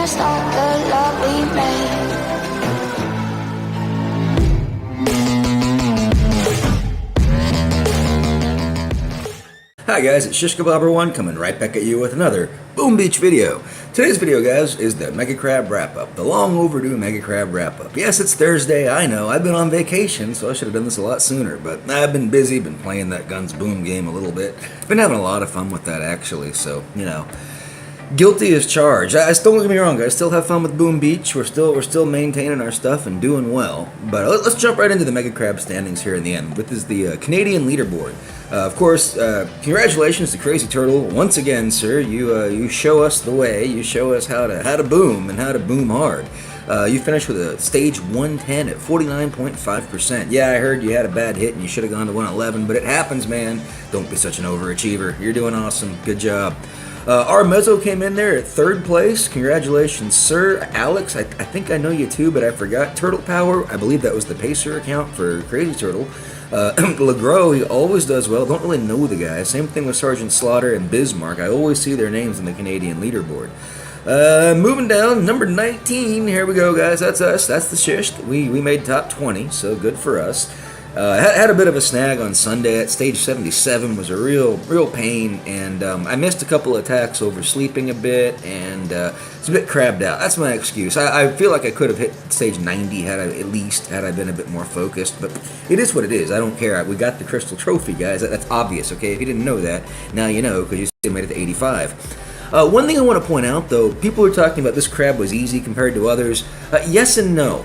just like the love we made. Hi guys, it's ShishKebabber1 coming right back at you with another Boom Beach video. Today's video, guys, is the Mega Crab Wrap-Up, the long overdue Mega Crab Wrap-Up. Yes, it's Thursday, I know, I've been on vacation, so I should have done this a lot sooner, but I've been busy, been playing that Guns Boom game a little bit. Been having a lot of fun with that, actually, so, you know. Guilty as charged. Don't get me wrong, guys. Still have fun with Boom Beach. We're still maintaining our stuff and doing well. But let's jump right into the Mega Crab standings here in the end. This is the Canadian leaderboard. Of course, congratulations to Crazy Turtle once again, sir. You show us the way. You show us how to boom and how to boom hard. You finished with a stage 110 at 49.5%. Yeah, I heard you had a bad hit and you should have gone to 111, but it happens, man. Don't be such an overachiever. You're doing awesome. Good job. Our Mezzo came in there at third place. Congratulations, sir. Alex, I think I know you too, but I forgot. Turtle Power, I believe that was the Pacer account for Crazy Turtle. LeGros, he always does well. Don't really know the guy. Same thing with Sergeant Slaughter and Bismarck. I always see their names on the Canadian leaderboard. Moving down, number 19. Here we go, guys. That's us. That's the Shish. We made top 20, so good for us. Had a bit of a snag on Sunday at stage 77. Was a real pain, and I missed a couple of attacks oversleeping a bit, and it's a bit crabbed out. That's my excuse. I feel like I could have hit stage 90 had I been a bit more focused, but it is what it is. I don't care. We got the Crystal Trophy, guys. That's obvious, okay? If you didn't know that, now you know, because you still made it to 85. One thing I want to point out, though, people are talking about this crab was easy compared to others. Yes and no.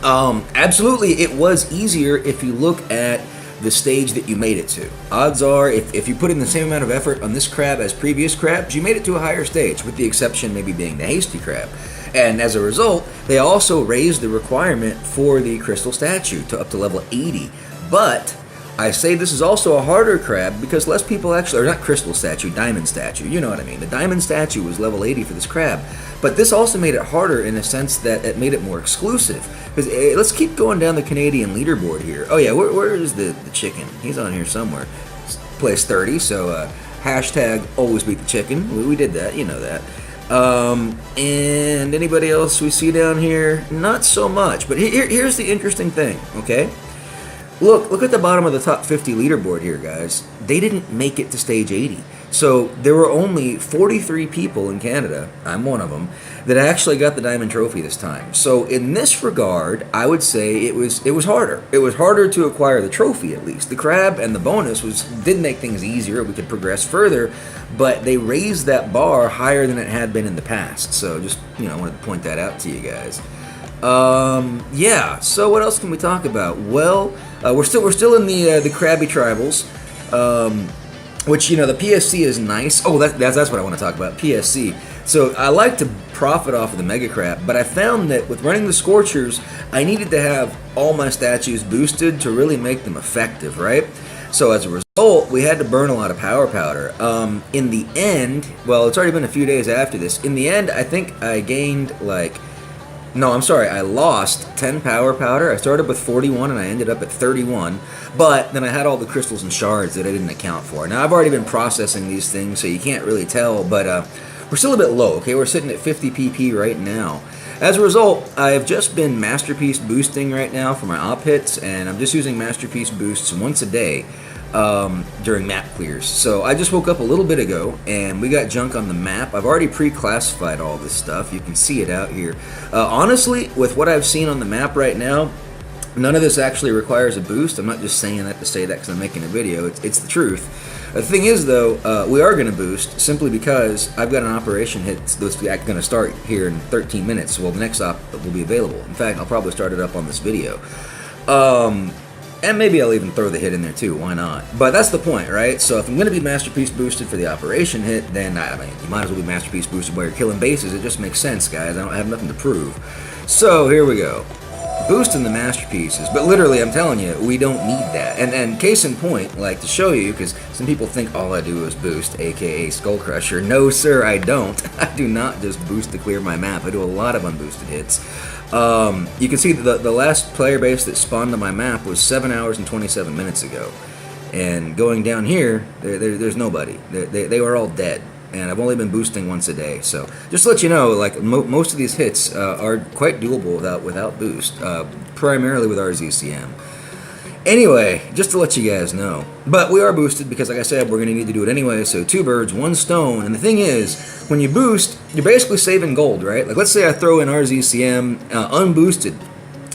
Absolutely, it was easier if you look at the stage that you made it to. Odds are, if you put in the same amount of effort on this crab as previous crabs, you made it to a higher stage, with the exception maybe being the Hasty Crab. And as a result, they also raised the requirement for the crystal statue to up to level 80. But I say this is also a harder crab because less people actually, or not crystal statue, diamond statue, you know what I mean. The diamond statue was level 80 for this crab. But this also made it harder in a sense that it made it more exclusive. Because let's keep going down the Canadian leaderboard here. Oh yeah, where is the chicken? He's on here somewhere. Place 30, so hashtag always beat the chicken. We did that, you know that. And anybody else we see down here? Not so much. But here's the interesting thing, okay? Look at the bottom of the top 50 leaderboard here, guys. They didn't make it to stage 80. So there were only 43 people in Canada, I'm one of them, that actually got the Diamond Trophy this time. So in this regard, I would say it was harder. It was harder to acquire the trophy, at least. The crab and the bonus did make things easier. We could progress further, but they raised that bar higher than it had been in the past. So just, you know, I wanted to point that out to you guys. Yeah, so what else can we talk about? Well, we're still in the Krabby Tribals, which, you know, the PSC is nice. Oh, that's what I want to talk about, PSC. So I like to profit off of the Mega Crab, but I found that with running the Scorchers, I needed to have all my statues boosted to really make them effective, right? So as a result, we had to burn a lot of power powder. In the end, well, it's already been a few days after this. In the end, I think I gained like... No, I'm sorry, I lost 10 power powder. I started with 41 and I ended up at 31, but then I had all the crystals and shards that I didn't account for. Now, I've already been processing these things, so you can't really tell, but we're still a bit low, okay? We're sitting at 50 PP right now. As a result, I have just been Masterpiece boosting right now for my op hits, and I'm just using Masterpiece boosts once a day during map clears. So I just woke up a little bit ago and we got junk on the map. I've already pre-classified all this stuff. You can see it out here. Honestly, with what I've seen on the map right now, none of this actually requires a boost. I'm not just saying that to say that because I'm making a video. It's the truth. The thing is, though, we are going to boost simply because I've got an operation hit that's going to start here in 13 minutes. Well, the next op will be available. In fact, I'll probably start it up on this video. And maybe I'll even throw the hit in there too, why not? But that's the point, right? So if I'm going to be Masterpiece boosted for the operation hit, then I mean, you might as well be Masterpiece boosted while you're killing bases. It just makes sense, guys. I have nothing to prove. So here we go. Boosting the Masterpieces. But literally, I'm telling you, we don't need that. And case in point, like to show you, because some people think all I do is boost, aka Skull Crusher. No, sir, I don't. I do not just boost to clear my map. I do a lot of unboosted hits. You can see the last player base that spawned on my map was 7 hours and 27 minutes ago. And going down here, there's nobody. They were all dead. and I've only been boosting once a day. So just to let you know, like most of these hits are quite doable without boost, primarily with RZCM. Anyway, just to let you guys know. But we are boosted because, like I said, we're going to need to do it anyway. So 2 birds, 1 stone. And the thing is, when you boost, you're basically saving gold, right? Like, let's say I throw in RZCM unboosted.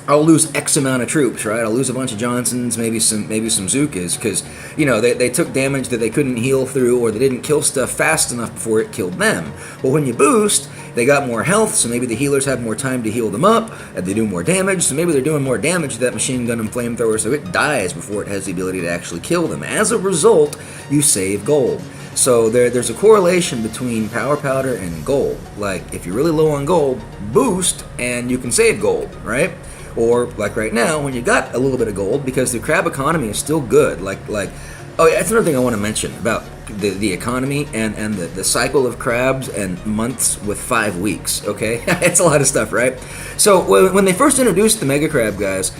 I'll lose X amount of troops, right? I'll lose a bunch of Johnsons, maybe some Zukas, because, you know, they took damage that they couldn't heal through, or they didn't kill stuff fast enough before it killed them. Well, when you boost, they got more health, so maybe the healers have more time to heal them up, and they do more damage, so maybe they're doing more damage to that machine gun and flamethrower, so it dies before it has the ability to actually kill them. As a result, you save gold. So there's a correlation between power powder and gold. Like, if you're really low on gold, boost, and you can save gold, right? Or, like right now, when you got a little bit of gold, because the crab economy is still good. Like, oh yeah, that's another thing I want to mention about the economy and the cycle of crabs and months with 5 weeks, okay? It's a lot of stuff, right? So, when they first introduced the Mega Crab, guys,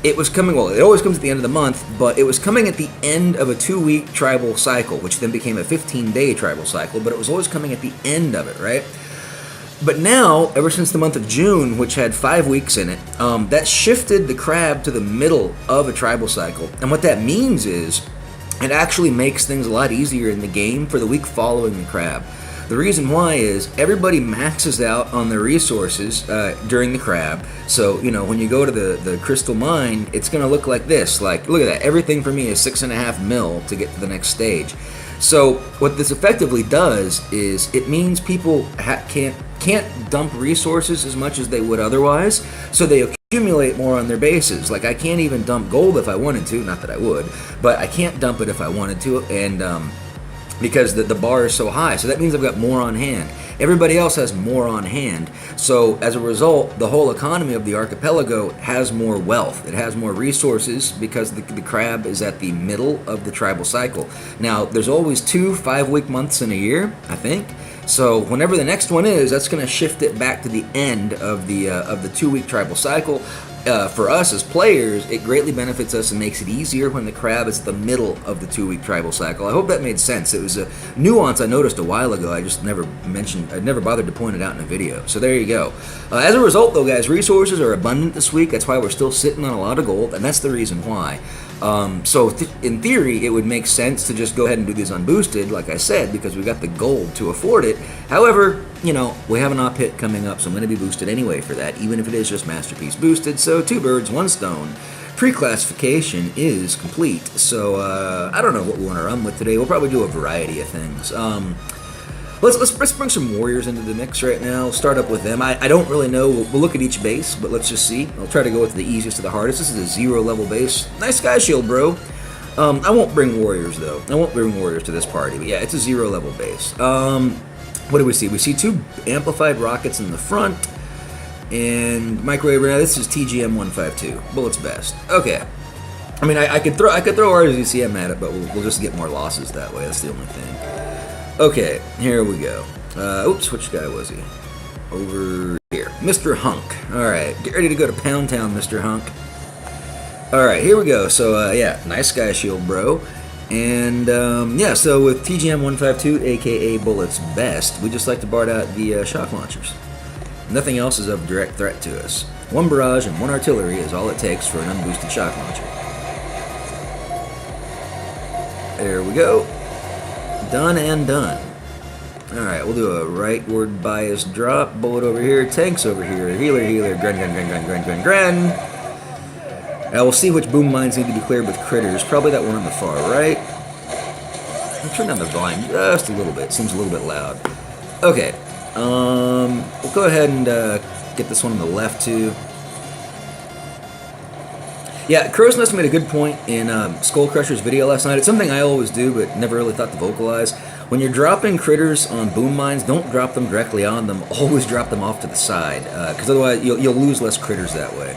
it was coming, well, it always comes at the end of the month, but it was coming at the end of a 2-week tribal cycle, which then became a 15-day tribal cycle, but it was always coming at the end of it, right? But now, ever since the month of June, which had 5 weeks in it, that shifted the crab to the middle of a tribal cycle. And what that means is, it actually makes things a lot easier in the game for the week following the crab. The reason why is everybody maxes out on their resources during the crab. So, you know, when you go to the crystal mine, it's going to look like this. Like, look at that. Everything for me is 6.5 mil to get to the next stage. So what this effectively does is it means people can't dump resources as much as they would otherwise, so they accumulate more on their bases. Like, I can't even dump gold if I wanted to, not that I would, but I can't dump it if I wanted to, and because the bar is so high. So that means I've got more on hand. Everybody else has more on hand. So as a result, the whole economy of the archipelago has more wealth. It has more resources because the crab is at the middle of the tribal cycle. Now, there's always 2 5-week months in a year, I think. So whenever the next one is, that's going to shift it back to the end of the 2-week tribal cycle. For us as players, it greatly benefits us and makes it easier when the crab is at the middle of the 2-week tribal cycle. I hope that made sense. It was a nuance I noticed a while ago. I just never bothered to point it out in a video. So there you go. As a result, though, guys, resources are abundant this week. That's why we're still sitting on a lot of gold, and that's the reason why. So in theory, it would make sense to just go ahead and do these unboosted, like I said, because we got the gold to afford it. However, you know, we have an op hit coming up, so I'm going to be boosted anyway for that, even if it is just Masterpiece boosted. So 2 birds, 1 stone. Pre-classification is complete. So I don't know what we want to run with today. We'll probably do a variety of things. Let's bring some warriors into the mix right now. We'll start up with them. I don't really know. We'll look at each base, but let's just see. I'll try to go with the easiest to the hardest. This is a 0 level base. Nice sky shield, bro. I won't bring warriors, though. I won't bring warriors to this party, but yeah, it's a 0 level base. What do we see? We see 2 amplified rockets in the front, and microwave. Now this is TGM-152. Bullets best. Okay. I mean, I could throw RZCM at it, but we'll just get more losses that way. That's the only thing. Okay, here we go. Oops, which guy was he? Over here. Mr. Hunk. Alright, get ready to go to Pound Town, Mr. Hunk. Alright, here we go. So, yeah, nice sky shield, bro. And, yeah, so with TGM-152, aka Bullets Best, we just like to BART out the shock launchers. Nothing else is of direct threat to us. 1 barrage and 1 artillery is all it takes for an unboosted shock launcher. There we go. Done and done. Alright, we'll do a rightward bias drop. Bullet over here, tanks over here, healer, gren. Now we'll see which boom mines need to be cleared with critters. Probably that one on the far right. I'll turn down the volume just a little bit. Seems a little bit loud. Okay. We'll go ahead and get this one on the left too. Yeah, Crow's Nest made a good point in Skull Crusher's video last night. It's something I always do, but never really thought to vocalize. When you're dropping critters on boom mines, don't drop them directly on them. Always drop them off to the side, because otherwise you'll lose less critters that way.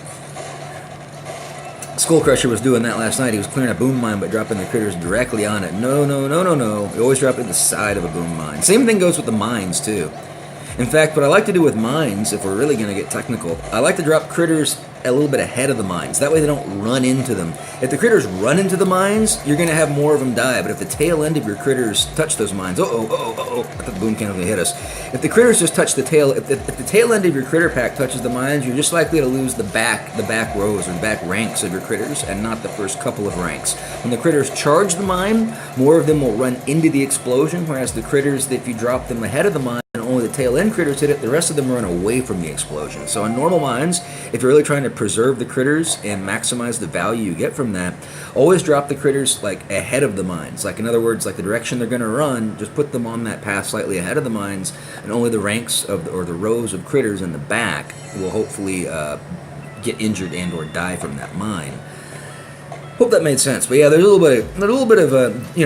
Skull Crusher was doing that last night. He was clearing a boom mine, but dropping the critters directly on it. No. You always drop it to the side of a boom mine. Same thing goes with the mines, too. In fact, what I like to do with mines, if we're really going to get technical, I like to drop critters a little bit ahead of the mines. That way they don't run into them. If the critters run into the mines, you're going to have more of them die. But if the tail end of your critters touch those mines, I thought the boom cannon was going to hit us. If the critters just touch the tail, if the tail end of your critter pack touches the mines, you're just likely to lose the back rows or the back ranks of your critters, and not the first couple of ranks. When the critters charge the mine, more of them will run into the explosion, whereas the critters, if you drop them ahead of the mine, and only the tail end critters hit it, the rest of them run away from the explosion. So in normal mines, if you're really trying to preserve the critters and maximize the value you get from that, always drop the critters like ahead of the mines. Like in other words, like the direction they're going to run, just put them on that path slightly ahead of the mines, and only the ranks of or the rows of critters in the back will hopefully get injured and or die from that mine. Hope that made sense. But yeah, there's a little bit of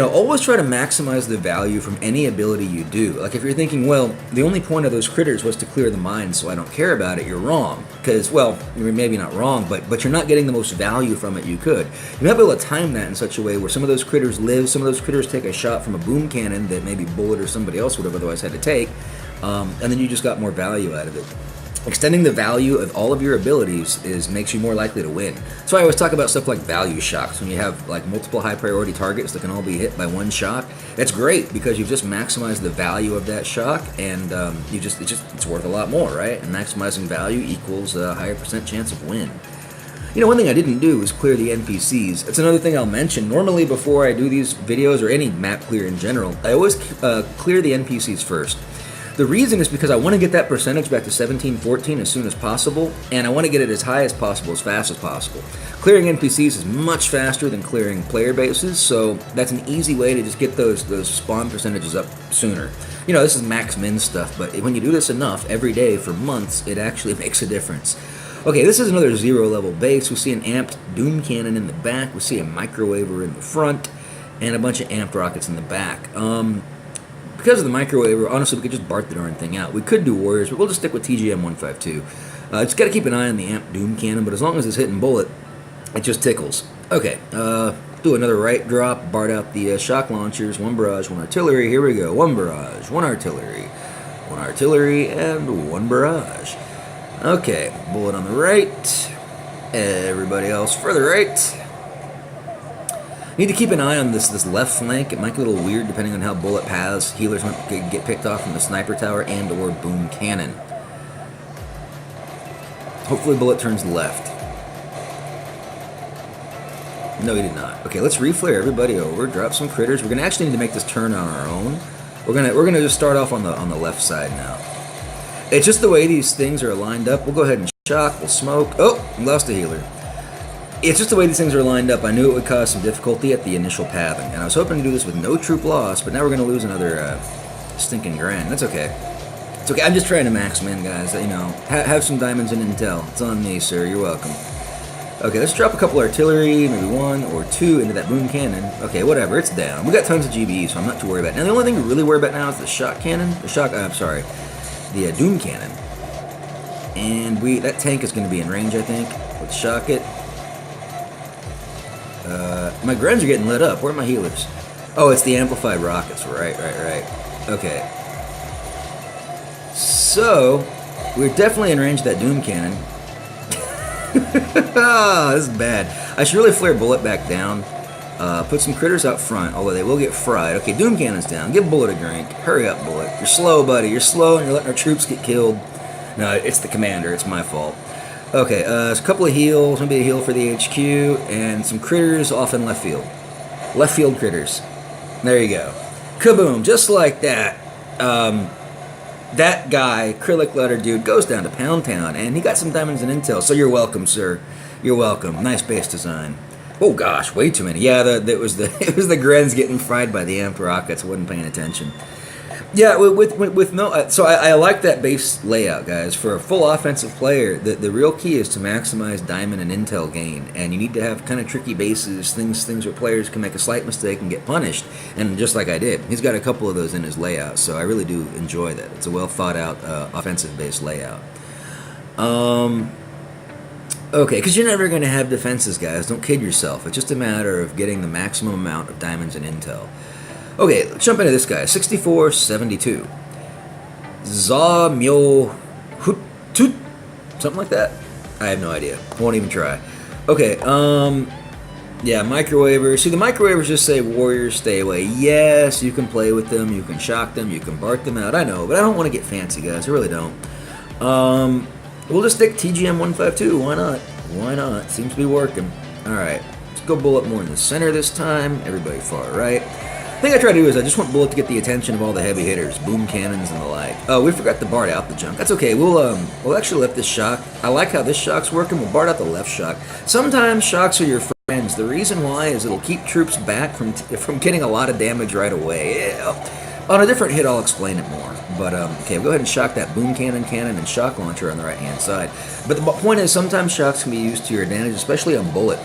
always try to maximize the value from any ability you do. Like if you're thinking, well, the only point of those critters was to clear the mine, so I don't care about it, you're wrong. Because, well, you're maybe not wrong, but you're not getting the most value from it you could. You might be able to time that in such a way where some of those critters live, some of those critters take a shot from a boom cannon that maybe Bullet or somebody else would have otherwise had to take, and then you just got more value out of it. Extending the value of all of your abilities makes you more likely to win. That's why I always talk about stuff like value shocks. When you have like multiple high priority targets that can all be hit by one shock, that's great because you've just maximized the value of that shock, and it's worth a lot more, right? And maximizing value equals a higher percent chance of win. You know, one thing I didn't do is clear the NPCs. It's another thing I'll mention. Normally, before I do these videos or any map clear in general, I always clear the NPCs first. The reason is because I want to get that percentage back to 1714 as soon as possible, and I want to get it as high as possible, as fast as possible. Clearing NPCs is much faster than clearing player bases, so that's an easy way to just get those spawn percentages up sooner. You know, this is max min stuff, but when you do this enough every day for months, it actually makes a difference. Okay, this is another 0 level base. We see an amped Doom Cannon in the back, we see a microwaver in the front, and a bunch of amped rockets in the back. Because of the microwave, honestly, we could just BART the darn thing out. We could do Warriors, but we'll just stick with TGM 152. Just got to keep an eye on the Amp Doom Cannon, but as long as it's hitting bullet, it just tickles. Okay, do another right drop, BART out the shock launchers, 1 barrage, 1 artillery. Here we go, 1 barrage, 1 artillery, 1 artillery, and 1 barrage. Okay, bullet on the right. Everybody else further right. Need to keep an eye on this left flank. It might get a little weird depending on how bullet paths. Healers might get picked off from the sniper tower and or boom cannon. Hopefully bullet turns left. No, he did not. Okay, let's reflare everybody over. Drop some critters. We're gonna actually need to make this turn on our own. We're gonna just start off on the left side now. It's just the way these things are lined up. We'll go ahead and shock. We'll smoke. Oh, we lost a healer. It's just the way these things are lined up. I knew it would cause some difficulty at the initial pathing, and I was hoping to do this with no troop loss, but now we're going to lose another stinking grand. That's okay. It's okay. I'm just trying to max min, guys. You know, have some diamonds and intel. It's on me, sir. You're welcome. Okay, let's drop a couple artillery, maybe 1 or 2 into that boom cannon. Okay, whatever. It's down. We got tons of GBE, so I'm not too worried about it. Now, the only thing we really worry about now is the shock cannon. The Doom Cannon. And that tank is going to be in range, I think. Let's shock it. My grens are getting lit up. Where are my healers? Oh, it's the amplified rockets. Right. Okay. So, we're definitely in range of that Doom Cannon. This is bad. I should really flare Bullet back down. Put some critters out front, although they will get fried. Okay, Doom Cannon's down. Give Bullet a drink. Hurry up, Bullet. You're slow, buddy. You're slow, and you're letting our troops get killed. No, it's the commander. It's my fault. Okay, a couple of heals, maybe a heal for the HQ, and some critters off in left field. Left field critters. There you go. Kaboom, just like that. That guy, Acrylic Letter Dude, goes down to Pound Town, and he got some diamonds and intel, so you're welcome, sir. You're welcome. Nice base design. Oh gosh, way too many. Yeah, it was the Grens getting fried by the amped rockets. I wasn't paying attention. Yeah, with no, so I like that base layout, guys. For a full offensive player, the real key is to maximize diamond and intel gain, and you need to have kind of tricky bases, things where players can make a slight mistake and get punished. And just like I did, he's got a couple of those in his layout, so I really do enjoy that. It's a well thought out offensive base layout. Okay, because you're never going to have defenses, guys. Don't kid yourself. It's just a matter of getting the maximum amount of diamonds and intel. Okay, let's jump into this guy. 6472. Za Myo Hut Tut. Something like that. I have no idea. Won't even try. Okay, yeah, microwavers. See, the microwavers just say warriors stay away. Yes, you can play with them, you can shock them, you can bark them out. I know, but I don't want to get fancy, guys. I really don't. We'll just stick TGM 152. Why not? Why not? Seems to be working. All right, let's go bullet more in the center this time. Everybody far right. The thing I try to do is I just want bullet to get the attention of all the heavy hitters, boom cannons and the like. Oh, we forgot to BART out the junk. That's okay. We'll actually let this shock. I like how this shock's working. We'll BART out the left shock. Sometimes shocks are your friends. The reason why is it'll keep troops back from getting a lot of damage right away. Yeah. On a different hit, I'll explain it more. But okay, we'll go ahead and shock that boom cannon, and shock launcher on the right hand side. But the point is, sometimes shocks can be used to your advantage, especially on bullet.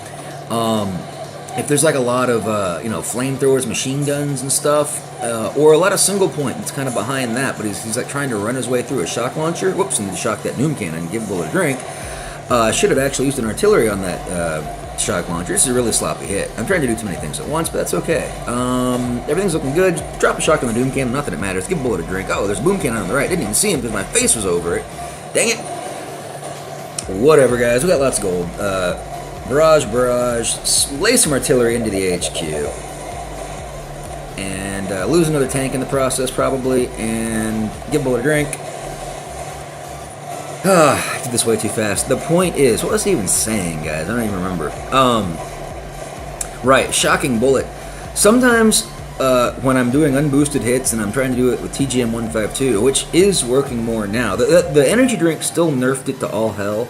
If there's like a lot of flamethrowers, machine guns and stuff, or a lot of single point that's kind of behind that, but he's like trying to run his way through a shock launcher. Whoops, and shock that noom cannon and give bullet a drink. Should have actually used an artillery on that shock launcher. This is a really sloppy hit. I'm trying to do too many things at once, but that's okay. Everything's looking good. Drop a shock on the doom cannon. Not that it matters. Give bullet a drink. Oh, there's a boom cannon on the right. Didn't even see him because my face was over it. Dang it. Whatever, guys. We got lots of gold. Barrage, lay some artillery into the HQ, and lose another tank in the process probably, and give bullet a drink. I did this way too fast. The point is, what was he even saying, guys? I don't even remember. Right, shocking bullet. Sometimes when I'm doing unboosted hits and I'm trying to do it with TGM 152, which is working more now, the energy drink still nerfed it to all hell.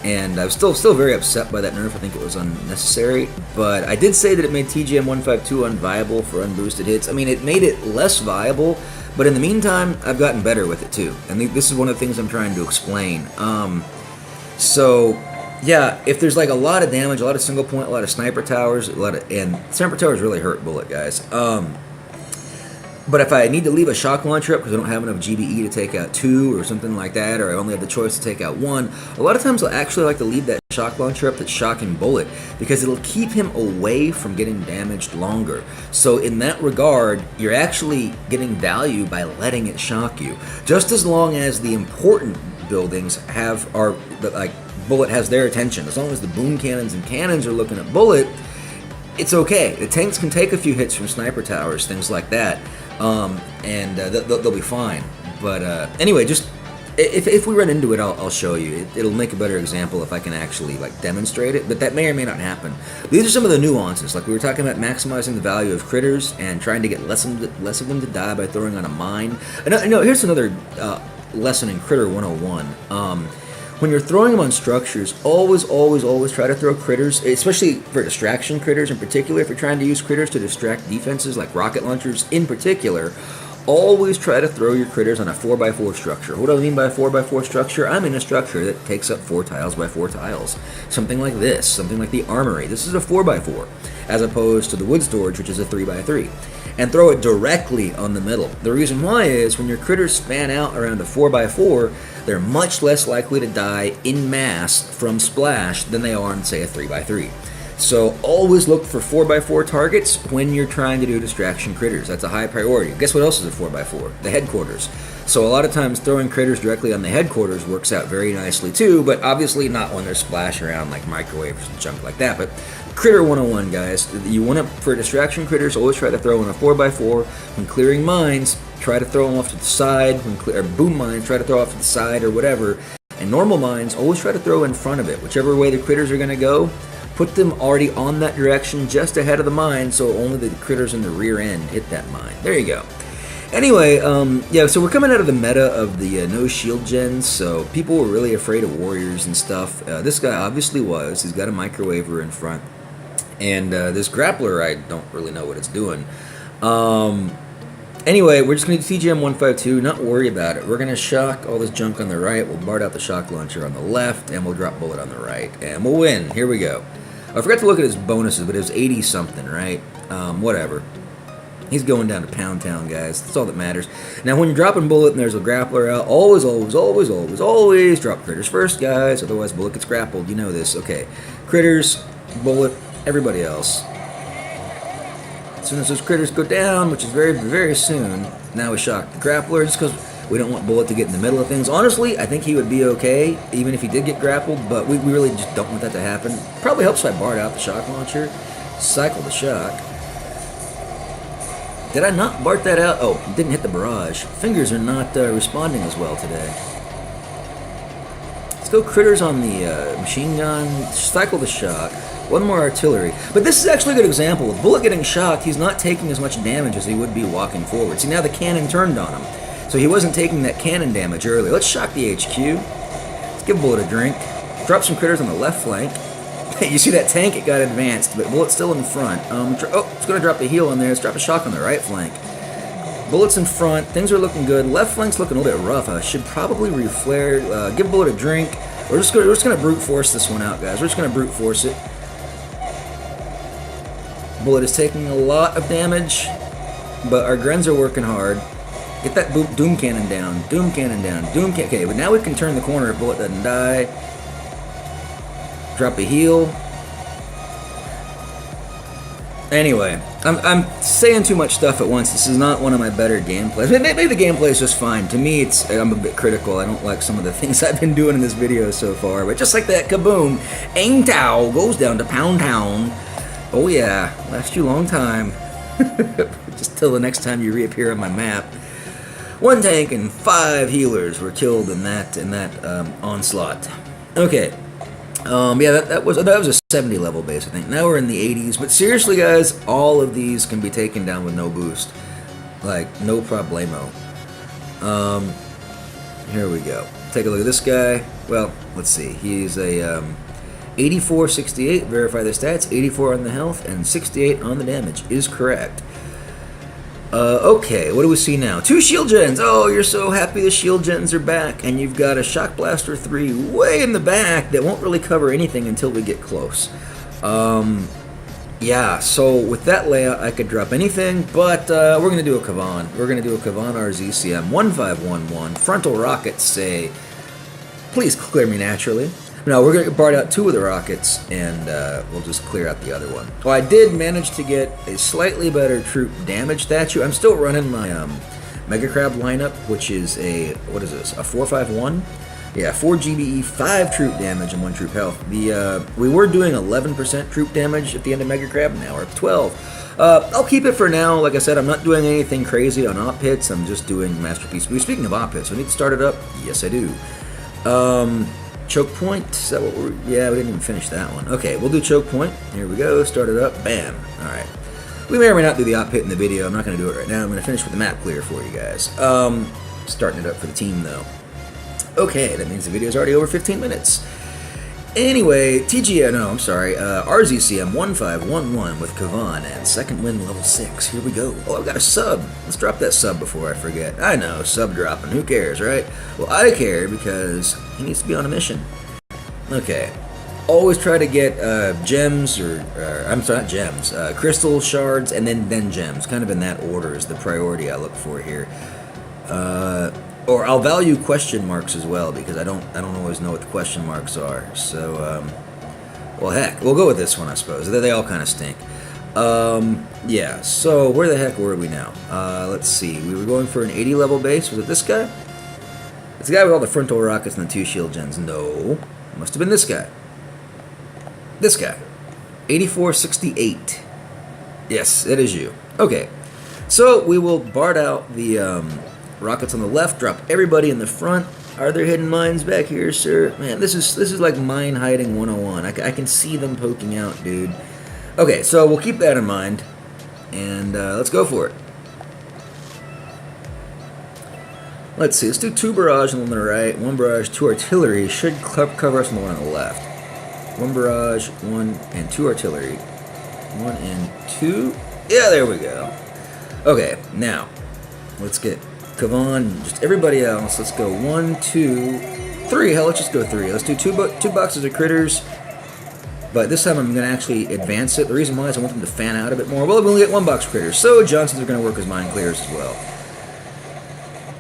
And I was still very upset by that nerf. I think it was unnecessary. But I did say that it made TGM 152 unviable for unboosted hits. I mean, it made it less viable, but in the meantime, I've gotten better with it too. And this is one of the things I'm trying to explain. So, yeah, if there's like a lot of damage, a lot of single point, a lot of sniper towers, and sniper towers really hurt bullet, guys. But if I need to leave a shock launcher up because I don't have enough GBE to take out 2 or something like that, or I only have the choice to take out 1, a lot of times I'll actually like to leave that shock launcher up that's shocking bullet because it'll keep him away from getting damaged longer. So in that regard, you're actually getting value by letting it shock you. Just as long as the important buildings bullet has their attention. As long as the boom cannons and cannons are looking at bullet, it's okay. The tanks can take a few hits from sniper towers, things like that. They'll be fine. But anyway, just if we run into it, I'll show you. It'll make a better example if I can actually demonstrate it. But that may or may not happen. These are some of the nuances. Like we were talking about maximizing the value of critters and trying to get less of them to die by throwing on a mine. No, here's another lesson in Critter 101. When you're throwing them on structures, always try to throw critters, especially for distraction critters in particular. If you're trying to use critters to distract defenses, like rocket launchers in particular, always try to throw your critters on a 4x4 structure. What do I mean by a 4x4 structure? I mean a structure that takes up 4 tiles by 4 tiles. Something like this, something like the armory. This is a 4x4, as opposed to the wood storage, which is a 3x3. And throw it directly on the middle. The reason why is when your critters span out around a 4x4, they're much less likely to die in mass from splash than they are in, say, a 3x3. So always look for 4x4 targets when you're trying to do distraction critters. That's a high priority. Guess what else is a 4x4? The headquarters. So a lot of times throwing critters directly on the headquarters works out very nicely too, but obviously not when they're splashing around like microwaves and junk like that. But Critter 101, guys, you want to, for distraction critters, always try to throw in a 4x4. When clearing mines, try to throw them off to the side. Or boom mines, try to throw off to the side or whatever. And normal mines, always try to throw in front of it. Whichever way the critters are going to go, put them already on that direction just ahead of the mine so only the critters in the rear end hit that mine. There you go. Anyway, yeah, so we're coming out of the meta of the no shield gens, so people were really afraid of warriors and stuff. This guy obviously was. He's got a microwaver in front. And this grappler, I don't really know what it's doing. Anyway, we're just going to do TGM 152, not worry about it. We're going to shock all this junk on the right, we'll BART out the shock launcher on the left, and we'll drop bullet on the right, and we'll win. Here we go. I forgot to look at his bonuses, but it was 80-something, right? Whatever. He's going down to Pound Town, guys. That's all that matters. Now, when you're dropping bullet and there's a grappler out, always drop critters first, guys. Otherwise, bullet gets grappled. You know this. Okay. Critters, bullet, everybody else. As soon as those critters go down, which is very, very soon, now we shock the grappler. Just because We don't want Bullet to get in the middle of things. Honestly, I think he would be okay, even if he did get grappled, but we really just don't want that to happen. Probably helps if I barred out the shock launcher, cycle the shock. Did I not BART that out? Oh, didn't hit the barrage. Fingers are not responding as well today. Let's go critters on the machine gun, cycle the shock. One more artillery. But this is actually a good example. With Bullet getting shocked, he's not taking as much damage as he would be walking forward. See, now the cannon turned on him. So he wasn't taking that cannon damage earlier. Let's shock the HQ. Let's give Bullet a drink. Drop some critters on the left flank. You see that tank? It got advanced, but Bullet's still in front. It's going to drop the heal on there. Let's drop a shock on the right flank. Bullet's in front. Things are looking good. Left flank's looking a little bit rough. I should probably reflare. Give Bullet a drink. We're just going to brute force this one out, guys. We're just going to brute force it. Bullet is taking a lot of damage, but our Grens are working hard. Get that Doom Cannon down. Doom Cannon down. Okay, but now we can turn the corner if Bullet doesn't die. Drop a heal. Anyway, I'm saying too much stuff at once. This is not one of my better gameplays. Maybe the gameplay is just fine. To me, I'm a bit critical. I don't like some of the things I've been doing in this video so far. But just like that, kaboom, Aim Tao goes down to Pound Town. Oh yeah, last you a long time. Just till the next time you reappear on my map. 1 tank and 5 healers were killed in that onslaught. Okay. Yeah, that was a 70 level base, I think. Now we're in the 80s, but seriously, guys, all of these can be taken down with no boost, like no problemo. Here we go. Take a look at this guy. Well, let's see. He's a 84, 68. Verify the stats. 84 on the health and 68 on the damage is correct. Okay, what do we see now? 2 shield gens! Oh, you're so happy the shield gens are back, and you've got a Shock Blaster 3 way in the back that won't really cover anything until we get close. Yeah, so with that layout, I could drop anything, but we're going to do a Kavan. We're going to do a Kavan RZCM 1511. Frontal rockets say, please clear me naturally. No, we're going to BART out 2 of the rockets, and we'll just clear out the other one. Well, I did manage to get a slightly better troop damage statue. I'm still running my Mega Crab lineup, which is a, what is this, a 451? Yeah, 4 GBE, 5 troop damage, and 1 troop health. We were doing 11% troop damage at the end of Mega Crab, now we're at 12. I'll keep it for now. Like I said, I'm not doing anything crazy on op hits. I'm just doing Masterpiece. Speaking of op hits, we need to start it up. Yes, I do. Choke point, is that what we're, yeah, we didn't even finish that one. Okay, we'll do choke point. Here we go, start it up, bam. Alright. We may or may not do the op hit in the video. I'm not going to do it right now. I'm going to finish with the map clear for you guys. Starting it up for the team, though. Okay, that means the video's already over 15 minutes. Anyway, RZCM 1511 with Kavan and second win level 6. Here we go. Oh, I've got a sub. Let's drop that sub before I forget. I know, sub dropping. Who cares, right? Well, I care because he needs to be on a mission. Okay. Always try to get gems, I'm sorry, not gems, crystal shards, and then gems. Kind of in that order is the priority I look for here. Or I'll value question marks as well, because I don't always know what the question marks are. So, well, heck, we'll go with this one, I suppose. They all kind of stink. Yeah, so where the heck were we now? Let's see. We were going for an 80 level base. Was it this guy? It's the guy with all the frontal rockets and the 2 shield gens. No. Must have been this guy. This guy. 8468. Yes, it is you. Okay. So we will BART out the rockets on the left, drop everybody in the front. Are there hidden mines back here, sir? Man, this is like mine hiding 101. I can see them poking out, dude. Okay, so we'll keep that in mind, and let's go for it. Let's see, let's do 2 barrage on the right, 1 barrage, 2 artillery. Should cover us on the one on the left. 1 barrage, 1 and 2 artillery. 1 and 2. Yeah, there we go. Okay, now, let's get Kavan, just everybody else. Let's go 1, 2, 3. Hell, let's just go 3. Let's do 2 boxes of critters. But this time I'm going to actually advance it. The reason why is I want them to fan out a bit more. Well, we only get 1 box of critters, so Johnsons are going to work as mine clears as well.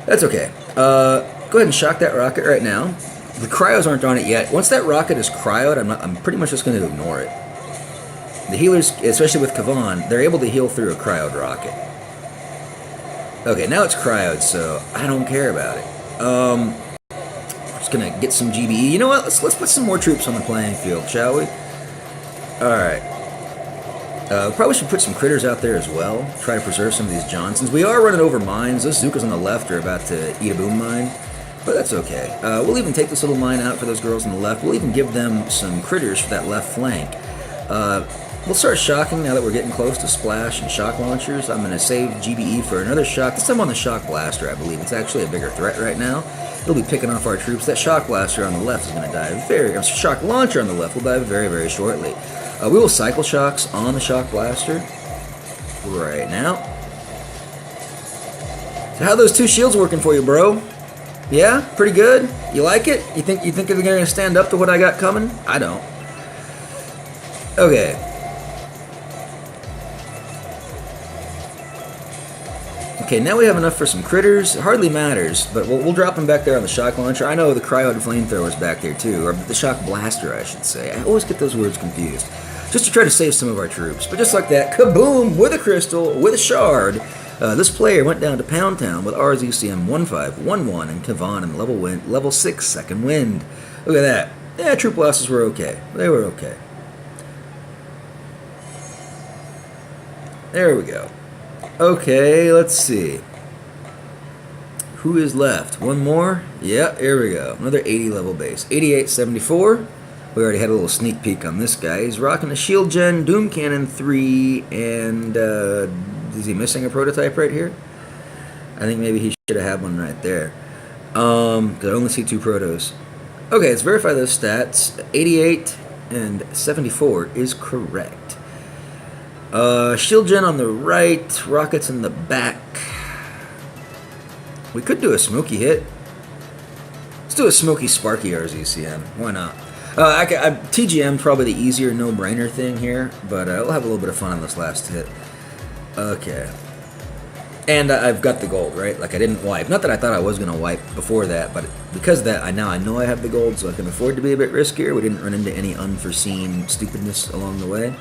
That's okay. Go ahead and shock that rocket right now. The cryos aren't on it yet. Once that rocket is cryoed, I'm pretty much just going to ignore it. The healers, especially with Kavan, they're able to heal through a cryoed rocket. Okay, now it's cryoed, so I don't care about it. Just gonna get some GBE. You know what? Let's put some more troops on the playing field, shall we? All right. Probably should put some critters out there as well. Try to preserve some of these Johnsons. We are running over mines. Those Zukas on the left are about to eat a boom mine, but that's okay. We'll even take this little mine out for those girls on the left. We'll even give them some critters for that left flank. We'll start shocking now that we're getting close to splash and shock launchers. I'm going to save GBE for another shock. This time on the shock blaster, I believe. It's actually a bigger threat right now. It'll be picking off our troops. That shock blaster on the left is going to die shock launcher on the left will die very, very shortly. We will cycle shocks on the shock blaster right now. So how are those two shields working for you, bro? Yeah, pretty good. You like it? You think they're going to stand up to what I got coming? I don't. Okay. Okay, now we have enough for some critters. It hardly matters, but we'll drop them back there on the shock launcher. I know the cryoid flamethrower is back there too, or the shock blaster, I should say. I always get those words confused. Just to try to save some of our troops. But just like that, kaboom, with a crystal, with a shard, this player went down to Pound Town with RZCM 1511 and Kavan and level 6 second wind. Look at that. Yeah, troop losses were okay. They were okay. There we go. Okay, let's see. Who is left? One more? Yeah, here we go. Another 80 level base. 8874. We already had a little sneak peek on this guy. He's rocking a Shield Gen, Doom Cannon 3, and is he missing a prototype right here? I think maybe he should have had one right there. Because I only see 2 protos. Okay, let's verify those stats. 88 and 74 is correct. Shield Gen on the right, rockets in the back. We could do a smoky hit. Let's do a smoky sparky RZCM. Why not? TGM probably the easier no-brainer thing here, but we'll have a little bit of fun on this last hit. Okay. And I've got the gold, right? Like I didn't wipe. Not that I thought I was going to wipe before that, but because of that, I know I have the gold, so I can afford to be a bit riskier. We didn't run into any unforeseen stupidness along the way.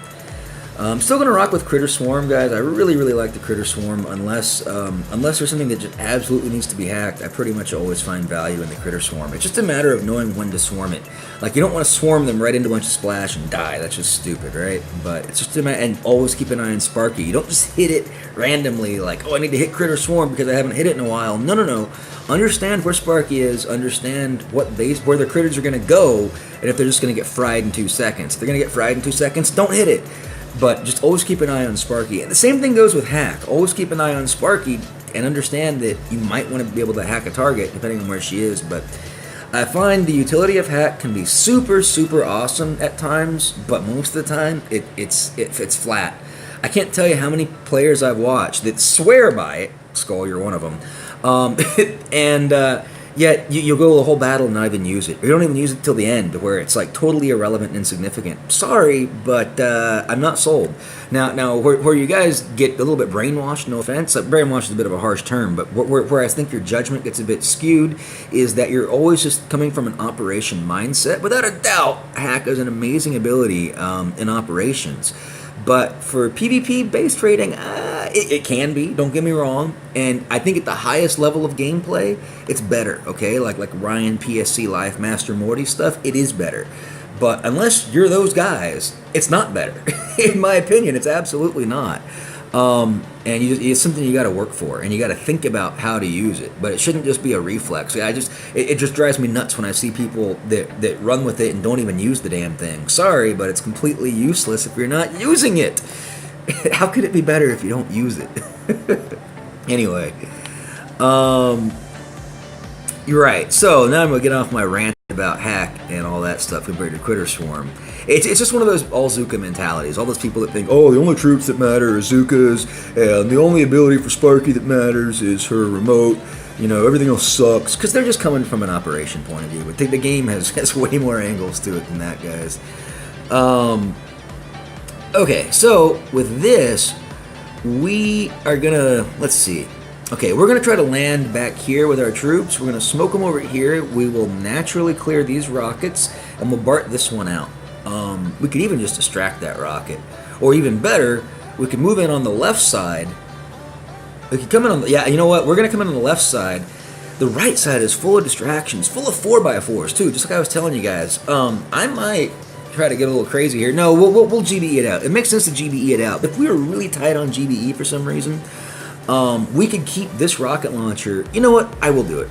I'm still going to rock with Critter Swarm, guys. I really, really like the Critter Swarm, unless there's something that just absolutely needs to be hacked. I pretty much always find value in the Critter Swarm. It's just a matter of knowing when to swarm it. Like, you don't want to swarm them right into a bunch of splash and die. That's just stupid, right? But it's just a matter, and always keep an eye on Sparky. You don't just hit it randomly, like, oh, I need to hit Critter Swarm because I haven't hit it in a while. No. Understand where Sparky is, understand what base, where the critters are going to go, and if they're just going to get fried in 2 seconds. If they're going to get fried in 2 seconds, don't hit it. But just always keep an eye on Sparky. And the same thing goes with Hack. Always keep an eye on Sparky and understand that you might want to be able to hack a target depending on where she is. But I find the utility of Hack can be super, super awesome at times, but most of the time it's flat. I can't tell you how many players I've watched that swear by it. Skull, you're one of them. Yet you'll go the whole battle and not even use it. Or you don't even use it till the end, where it's like totally irrelevant and insignificant. Sorry, but I'm not sold. Now, where you guys get a little bit brainwashed, no offense, brainwashed is a bit of a harsh term, but where I think your judgment gets a bit skewed is that you're always just coming from an operation mindset. Without a doubt, Hack is an amazing ability in operations. But for PvP-based raiding, it can be, don't get me wrong. And I think at the highest level of gameplay, it's better, okay? Like Ryan, PSC Life, Master Morty stuff, it is better. But unless you're those guys, it's not better. In my opinion, it's absolutely not. And it's something you got to work for, and you got to think about how to use it. But it shouldn't just be a reflex. It just drives me nuts when I see people that run with it and don't even use the damn thing. Sorry, but it's completely useless if you're not using it. How could it be better if you don't use it? Anyway, you're right. So now I'm gonna get off my rant about Hack and all that stuff compared to Critter Swarm. It's just one of those all Zuka mentalities. All those people that think, oh, the only troops that matter are Zukas, and the only ability for Sparky that matters is her remote. You know, everything else sucks. Because they're just coming from an operation point of view. I think the game has way more angles to it than that, guys. Okay, so with this, we are gonna, let's see. Okay, we're going to try to land back here with our troops. We're going to smoke them over here. We will naturally clear these rockets, and we'll BART this one out. We could even just distract that rocket. Or even better, we could move in on the left side If you come in on the, yeah, you know what? We're gonna come in on the left side. The right side is full of distractions, full of 4x4s too. Just like I was telling you guys. I might try to get a little crazy here. No, we'll GBE it out. It makes sense to GBE it out. If we were really tight on GBE for some reason, we could keep this rocket launcher. You know what? I will do it.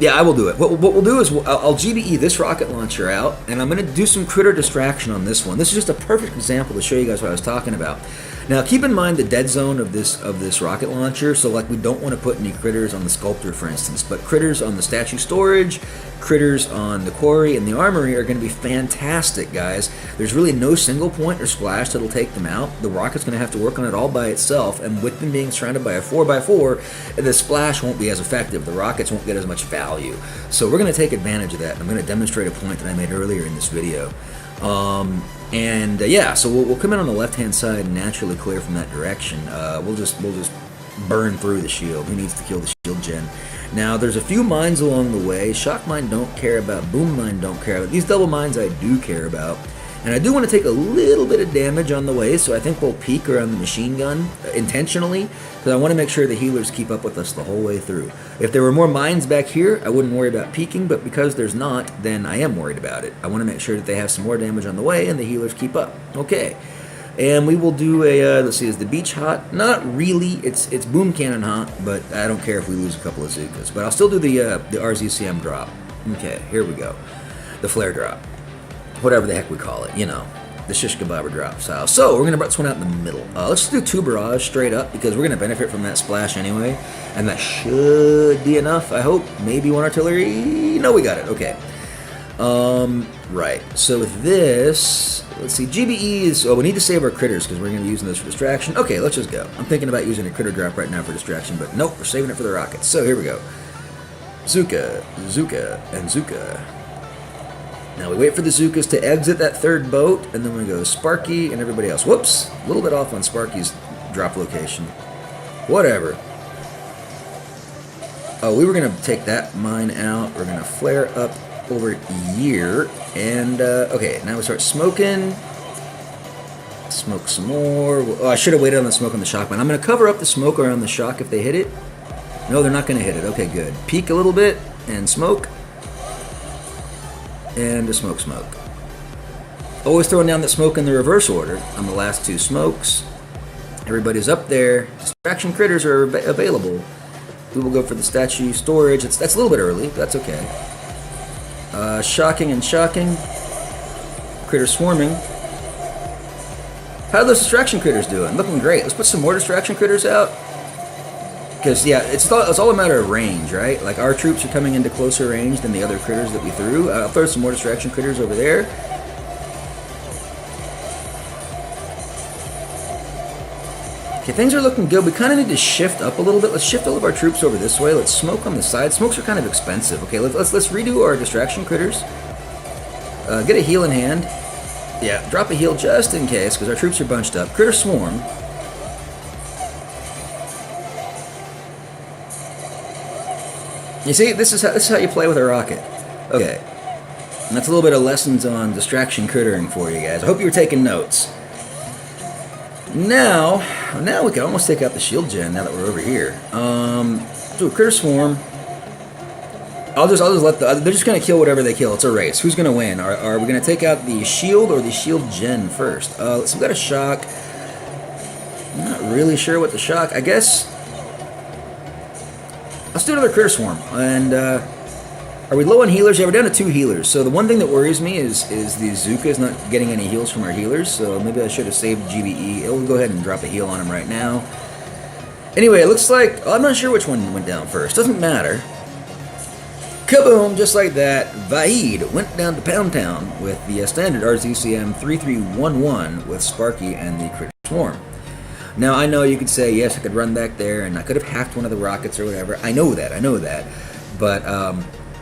Yeah, I will do it. What we'll do is I'll GBE this rocket launcher out, and I'm going to do some critter distraction on this one. This is just a perfect example to show you guys what I was talking about. Now, keep in mind the dead zone of this rocket launcher. So, like, we don't want to put any critters on the sculptor, for instance, but critters on the statue storage, critters on the quarry, and the armory are going to be fantastic, guys. There's really no single point or splash that'll take them out. The rocket's going to have to work on it all by itself, and with them being surrounded by a 4x4, the splash won't be as effective. The rockets won't get as much value. So we're going to take advantage of that, and I'm going to demonstrate a point that I made earlier in this video. Yeah, so we'll come in on the left-hand side and naturally clear from that direction. We'll just burn through the shield. Who needs to kill the shield gen? Now, there's a few mines along the way. Shock mine don't care about. Boom mine don't care about. These double mines I do care about. And I do want to take a little bit of damage on the way, so I think we'll peek around the machine gun intentionally, because I want to make sure the healers keep up with us the whole way through. If there were more mines back here, I wouldn't worry about peeking, but because there's not, then I am worried about it. I want to make sure that they have some more damage on the way and the healers keep up. Okay. And we will do a, let's see, is the beach hot? Not really. It's boom cannon hot, but I don't care if we lose a couple of Zookas. But I'll still do the RZCM drop. Okay, here we go. The flare drop. Whatever the heck we call it, you know, the shish kebab drop style. So we're going to bring this one out in the middle. Let's do 2 barrage straight up, because we're going to benefit from that splash anyway. And that should be enough, I hope. Maybe 1 artillery. No, we got it. Okay. Right. So with this, let's see, GBEs. Oh, we need to save our critters because we're going to be using those for distraction. Okay, let's just go. I'm thinking about using a critter drop right now for distraction, but nope, we're saving it for the rockets. So here we go. Zuka, and Zuka. Now we wait for the Zookas to exit that 3rd boat, and then we go Sparky and everybody else. Whoops, a little bit off on Sparky's drop location. Whatever. Oh, we were going to take that mine out. We're going to flare up over here. And, okay, now we start smoking. Smoke some more. Oh, I should have waited on the smoke on the shock mine. I'm going to cover up the smoke around the shock if they hit it. No, they're not going to hit it. Okay, good. Peek a little bit and smoke. And a smoke. Always throwing down that smoke in the reverse order on the last 2 smokes. Everybody's up there. Distraction critters are available. We will go for the statue storage. That's a little bit early, but that's okay. Shocking and shocking. Critter swarming. How are those distraction critters doing? Looking great. Let's put some more distraction critters out. Because, yeah, it's all a matter of range, right? Like, our troops are coming into closer range than the other critters that we threw. I'll throw some more distraction critters over there. Okay, things are looking good. We kind of need to shift up a little bit. Let's shift all of our troops over this way. Let's smoke on the side. Smokes are kind of expensive. Okay, let's redo our distraction critters. Get a heal in hand. Yeah, drop a heal just in case, because our troops are bunched up. Critter swarm. You see, this is how you play with a rocket. Okay, and that's a little bit of lessons on distraction crittering for you guys. I hope you were taking notes. Now we can almost take out the shield gen. Now that we're over here, do a critter swarm. I'll just let they're just gonna kill whatever they kill. It's a race. Who's gonna win? Are we gonna take out the shield or the shield gen first? So we've got a shock. I'm not really sure what the shock. I guess. Let's do another critter swarm. And are we low on healers? Yeah, we're down to 2 healers. So the one thing that worries me is the Zuka is not getting any heals from our healers. So maybe I should have saved GBE. We'll go ahead and drop a heal on him right now. Anyway, it looks like I'm not sure which one went down first. Doesn't matter. Kaboom! Just like that, Vaid went down to Pound Town with the standard RZCM 3311 with Sparky and the critter swarm. Now, I know you could say, yes, I could run back there, and I could have hacked one of the rockets or whatever. I know that. But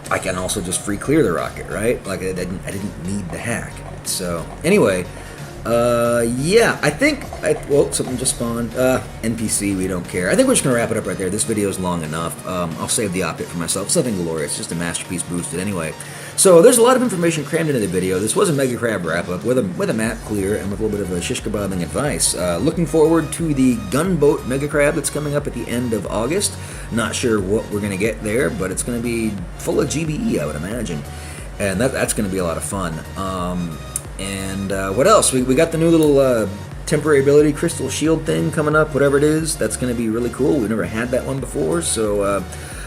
I can also just free clear the rocket, right? Like, I didn't need the hack. So, anyway, Yeah, well, something just spawned. NPC, we don't care. I think we're just gonna wrap it up right there. This video is long enough. I'll save the op-hit for myself. It's nothing glorious, just a masterpiece boosted anyway. So there's a lot of information crammed into the video. This was a Mega Crab wrap-up with a map clear and with a little bit of a shish kebabbing advice. Looking forward to the Gunboat Mega Crab that's coming up at the end of August. Not sure what we're gonna get there, but it's gonna be full of GBE, I would imagine. And that's gonna be a lot of fun. And what else? We got the new little temporary ability crystal shield thing coming up, whatever it is. That's going to be really cool. We've never had that one before, so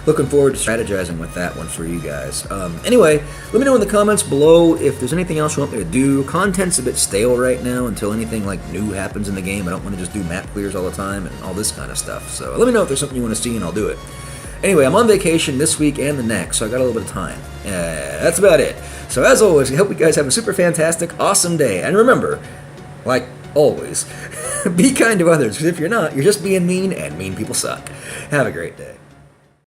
looking forward to strategizing with that one for you guys. Anyway, let me know in the comments below if there's anything else you want me to do. Content's a bit stale right now until anything like new happens in the game. I don't want to just do map clears all the time and all this kind of stuff. So let me know if there's something you want to see and I'll do it. Anyway, I'm on vacation this week and the next, so I got a little bit of time. That's about it. So as always, I hope you guys have a super fantastic, awesome day. And remember, like always, be kind to others, because if you're not, you're just being mean, and mean people suck. Have a great day.